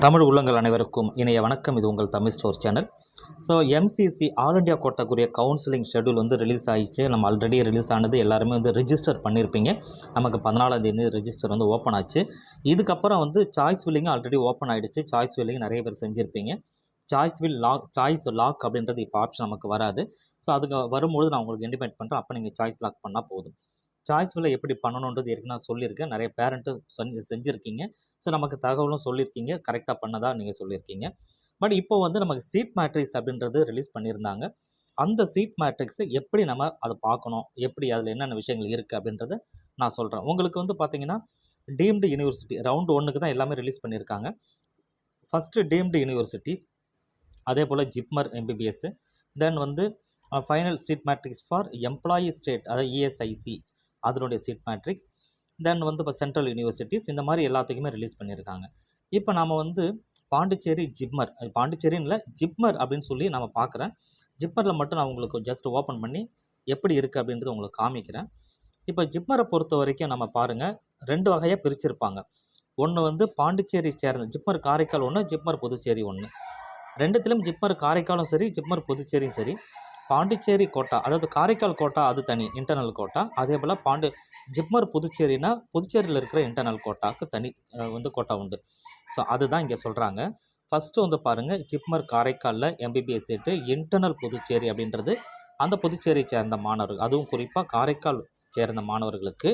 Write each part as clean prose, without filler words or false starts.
தமிழ் உள்ளங்கள் அனைவருக்கும் இணைய வணக்கம். இது உங்கள் Tamil store channel. So MCC all India கோட்டாக்குரிய கவுன்சிலிங் ஷெடியூல் வந்து ரிலீஸ் ஆகிடுச்சு. நம்ம ஆல்ரெடி ரிலீஸ் ஆனது எல்லாருமே வந்து ரிஜிஸ்டர் பண்ணியிருப்பீங்க. நமக்கு 14ஆம் தேதி ரிஜிஸ்டர் வந்து ஓப்பன் ஆச்சு. இதுக்கப்புறம் வந்து சாய்ஸ் ஃபில்லிங் ஆல்ரெடி ஓப்பன் ஆகிடுச்சு. சாய்ஸ் ஃபில்லிங் நிறைய பேர் செஞ்சுருப்பீங்க. சாய்ஸ் லாக் அப்படின்றது இப்போ ஆப்ஷன் நமக்கு வராது. ஸோ அதுக்கு வரும்போது நான் உங்களுக்கு இன்டிமேட் பண்ணுறேன். அப்போ நீங்கள் சாய்ஸ் லாக் பண்ணால் போதும். சாய்ஸ் ஃபில்லை எப்படி பண்ணணுன்றது ஏற்கனவே நான் சொல்லியிருக்கேன். நிறைய பேரண்ட்டு செஞ்சுருக்கீங்க. ஸோ நமக்கு தகவலும் சொல்லியிருக்கீங்க. கரெக்டாக பண்ணதா நீங்கள் சொல்லியிருக்கீங்க. பட் இப்போ வந்து நமக்கு சீட் மேட்ரிக்ஸ் அப்படின்றது ரிலீஸ் பண்ணியிருந்தாங்க. அந்த சீட் மேட்ரிக்ஸை எப்படி நம்ம அதை பார்க்கணும், எப்படி அதில் என்னென்ன விஷயங்கள் இருக்குது அப்படின்றத நான் சொல்கிறேன். உங்களுக்கு வந்து பார்த்தீங்கன்னா டீம்டு யூனிவர்சிட்டி ரவுண்ட் 1க்கு தான் எல்லாமே ரிலீஸ் பண்ணியிருக்காங்க. ஃபஸ்ட்டு டீம்டு யூனிவர்சிட்டிஸ், அதே போல் ஜிப்மர் எம்பிபிஎஸ், தென் வந்து final seat matrix for employee state, அதாவது இஎஸ்ஐசி அதனுடைய சீட் மேட்ரிக்ஸ், தென் வந்து இப்போ சென்ட்ரல் யூனிவர்சிட்டிஸ், இந்த மாதிரி எல்லாத்துக்குமே ரிலீஸ் பண்ணியிருக்காங்க. இப்போ நாம் வந்து பாண்டிச்சேரி ஜிப்மர், பாண்டிச்சேரின்னு இல்லை ஜிப்மர் அப்படின்னு சொல்லி நம்ம பார்க்குறேன். ஜிப்மரில் மட்டும் நான் உங்களுக்கு ஜஸ்ட் ஓப்பன் பண்ணி எப்படி இருக்குது அப்படின்றது உங்களுக்கு காமிக்கிறேன். இப்போ ஜிப்மரை பொறுத்த வரைக்கும் நம்ம பாருங்கள், 2 வகையாக பிரிச்சிருப்பாங்க. ஒன்று வந்து பாண்டிச்சேரி சேர்ந்த ஜிப்மர் காரைக்கால் ஒன்று, ஜிப்மர் புதுச்சேரி ஒன்று. ரெண்டுத்திலும் ஜிப்மர் காரைக்காலும் சரி, ஜிப்மர் புதுச்சேரியும் சரி. பாண்டிச்சேரி கோட்டா, அதாவது காரைக்கால் கோட்டா அது தனி இன்டர்னல் கோட்டா. அதே போல் ஜிப்மர் புதுச்சேரினா புதுச்சேரியில் இருக்கிற இன்டர்னல் கோட்டாவுக்கு தனி வந்து கோட்டா உண்டு. ஸோ அதுதான் இங்கே சொல்கிறாங்க. ஃபஸ்ட்டு வந்து பாருங்கள், ஜிப்மர் காரைக்காலில் எம்பிபிஎஸ் சீட்டு இன்டர்னல் புதுச்சேரி அப்படின்றது அந்த புதுச்சேரியை சேர்ந்த மாணவர்கள், அதுவும் குறிப்பாக காரைக்கால் சேர்ந்த மாணவர்களுக்கு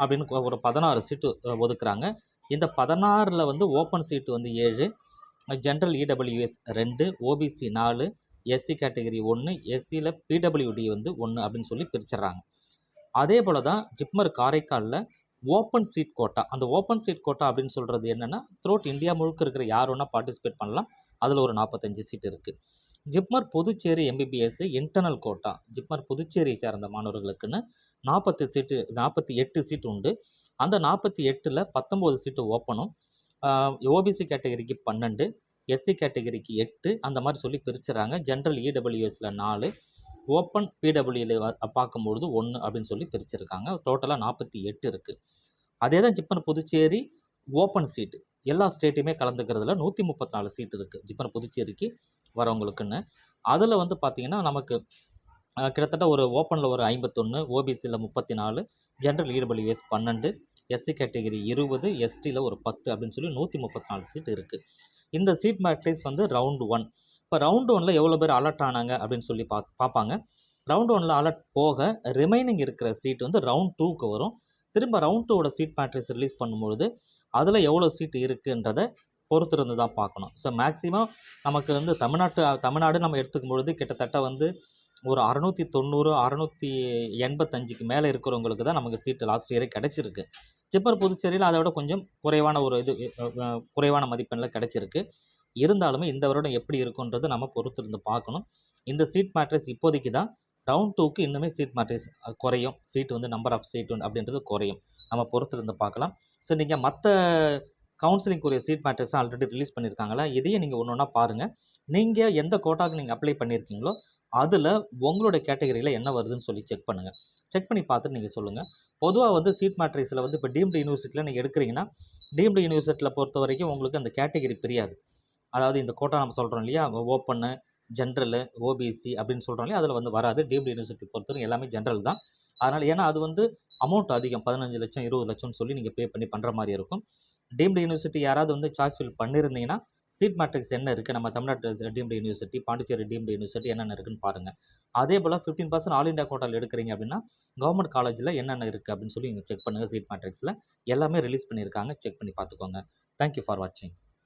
அப்படின்னு ஒரு 16 சீட்டு ஒதுக்குறாங்க. இந்த 16ல் வந்து ஓப்பன் சீட்டு வந்து 7, general EWS 2, OBC 4, SC category 1, எஸ்சியில் பிடபிள்யூடி வந்து 1 அப்படின்னு சொல்லி பிரிச்சிடறாங்க. அதே போல் தான் ஜிப்மர் காரைக்காலில் ஓப்பன் சீட் கோட்டா, அந்த ஓப்பன் சீட் கோட்டா அப்படின்னு சொல்கிறது என்னென்னா த்ரூஅவுட் இந்தியா முழுக்க இருக்கிற யார் வேணால் பார்ட்டிசிபேட் பண்ணலாம். அதில் ஒரு 45 சீட் இருக்குது. JIPMER Puducherry MBBS internal quota, ஜிப்மர் புதுச்சேரியை சேர்ந்த மாணவர்களுக்குன்னு 48 சீட் உண்டு. அந்த 48ல் 19 சீட்டு ஓப்பனும், ஓபிசி கேட்டகரிக்கு 12, எஸ்சி கேட்டகரிக்கு 8, அந்த மாதிரி சொல்லி பிரிச்சுறாங்க. ஜென்ரல் இடபிள்யூஎஸில் 4, ஓப்பன் பிடபிள்யூவில் பார்க்கும்பொழுது 1 அப்படின்னு சொல்லி பிரிச்சிருக்காங்க. டோட்டலாக 48 இருக்குது. அதே தான் ஜிப்மர் புதுச்சேரி ஓப்பன் சீட்டு எல்லா ஸ்டேட்டையுமே கலந்துக்கிறதுல 134 சீட் இருக்குது ஜிப்மர் புதுச்சேரிக்கு வரவங்களுக்குன்னு. அதில் வந்து பார்த்திங்கன்னா நமக்கு கிட்டத்தட்ட ஒரு ஓப்பனில் ஒரு 51, ஓபிசியில் 34, ஜென்ரல் இடபிள்யூஎஸ் 12, எஸ்சி கேட்டகரி 20, எஸ்டியில் ஒரு 10 அப்படின்னு சொல்லி 134 சீட் இருக்குது. இந்த சீட் மேட்ரிக்ஸ் வந்து ரவுண்டு 1. இப்போ ரவுண்டு 1ல் எவ்வளோ பேர் அலர்ட் ஆனாங்க அப்படின்னு சொல்லி பார்ப்பாங்க. ரவுண்டு 1ல் அலர்ட் போக ரிமைனிங் இருக்கிற சீட் வந்து ரவுண்ட் 2க்கு வரும். திரும்ப ரவுண்ட் 2வோட சீட் மேட்ரிக்ஸ் ரிலீஸ் பண்ணும்பொழுது அதில் எவ்வளோ சீட்டு இருக்குன்றதை பொறுத்திருந்து தான் பார்க்கணும். ஸோ மேக்ஸிமம் நமக்கு வந்து தமிழ்நாடு நம்ம எடுத்துக்கும் பொழுது கிட்டத்தட்ட வந்து ஒரு 690, 685க்கு மேலே இருக்கிறவங்களுக்கு தான் நமக்கு சீட்டு லாஸ்ட் இயரே கிடச்சிருக்கு. ஜிப்மர் புதுச்சேரியில் அதை விட கொஞ்சம் குறைவான குறைவான மதிப்பெண்ணில் கிடச்சிருக்கு. இருந்தாலுமே இந்த வருடம் எப்படி இருக்குன்றது நம்ம பொறுத்திருந்து பார்க்கணும். இந்த சீட் மேட்ரிக்ஸ் இப்போதைக்கு தான். ரவுண்ட் 2க்கு இன்னுமே சீட் மேட்ரிக்ஸ் குறையும். சீட் வந்து நம்பர் ஆஃப் சீட் அப்படின்றது குறையும். நம்ம பொறுத்திருந்து பார்க்கலாம். ஸோ நீங்கள் மற்ற கவுன்சிலிங்குரிய சீட் மேட்ரிக்ஸ் ஆல்ரெடி ரிலீஸ் பண்ணியிருக்காங்களா, இதையே நீங்கள் ஒன்று ஒன்றா பாருங்கள். நீங்கள் எந்த கோட்டாவுக்கு நீங்கள் அப்ளை பண்ணியிருக்கீங்களோ அதில் உங்களோட கேட்டகரியில் என்ன வருதுன்னு சொல்லி செக் பண்ணுங்கள். செக் பண்ணி பார்த்துட்டு நீங்கள் சொல்லுங்கள். பொதுவாக வந்து சீட் மேட்ரிக்ஸில் வந்து இப்போ டீம்டு யூனிவர்சிட்டியில் நீங்கள் எடுக்கிறீங்கன்னா, டீம்டு யூனிவர்சிட்டியில் பொறுத்த வரைக்கும் உங்களுக்கு அந்த கேட்டகரி பிரியாது. அதாவது இந்த கோட்டா நம்ம சொல்கிறோம் இல்லையா, ஓப்பனு, ஜென்ரலு, ஓபிசி அப்படின்னு சொல்கிறோம் இல்லையா, அதில் வந்து வராது. டீம்டு யூனிவர்சிட்டி பொறுத்தவரைக்கும் எல்லாமே ஜென்ரல் தான். அதனால் ஏன்னா அது வந்து அமௌண்ட் அதிகம், 15 லட்சம் 20 லட்சம்னு சொல்லி நீங்கள் பே பண்ணி பண்ணுற மாதிரி இருக்கும். டீம்டு யூனிவர்சிட்டி யாராவது வந்து சாய்ஸ் ஃபில் பண்ணியிருந்தீங்கன்னா சீட் மேட்ரிக்ஸ் என்ன இருக்குது, நம்ம தமிழ்நாட்டு deemed university, Pondicherry deemed university என்னென்ன இருக்குன்னு பாருங்கள். அதே போல் 15% ஆல் இண்டியா கோட்டாவில் எடுக்கிறீங்க அப்படின்னா கவர்மெண்ட் காலேஜில் என்னென்ன இருக்குது அப்படின்னு சொல்லி நீங்கள் செக் பண்ணுங்கள். சீட் மேட்ரிக்ஸில் எல்லாமே ரிலீஸ் பண்ணியிருக்காங்க. செக் பண்ணி பார்த்துக்கோங்க. தேங்க்யூ ஃபார் வாட்சிங்.